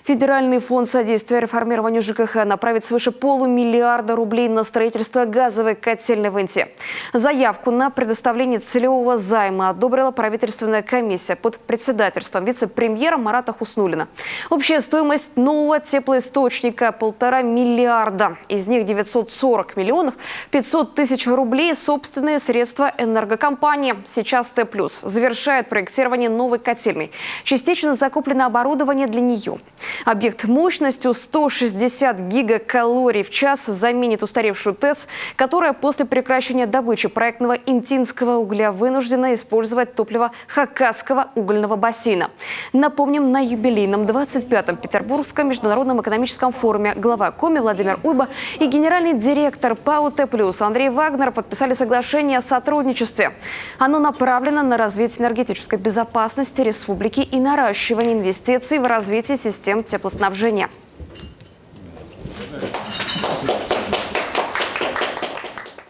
Федеральный фонд содействия реформированию ЖКХ направит свыше полумиллиарда рублей на строительство газовой котельной в Инте. Заявку на предоставление целевого займа одобрила правительственная комиссия под председательством вице-премьера Марата Хуснуллина. Общая стоимость нового теплоисточника – 1,5 миллиарда. Из них 940 миллионов 500 тысяч рублей – собственные средства энергокомпании. Сейчас Т+, завершает проектирование новой котельной. Частично закуплено оборудование для нее. Объект мощностью 160 гигакалорий в час заменит устаревшую ТЭЦ, которая после прекращения добычи проектного интинского угля вынуждена использовать топливо Хакасского угольного бассейна. Напомним, на юбилейном 25-м Петербургском международном экономическом форуме глава Коми Владимир Уйба и генеральный директор ПАО Т+, Андрей Вагнер подписали соглашение о сотрудничестве. Оно направлено на развитие энергетической безопасности республики и наращивание инвестиций в развитие систем теплоснабжения.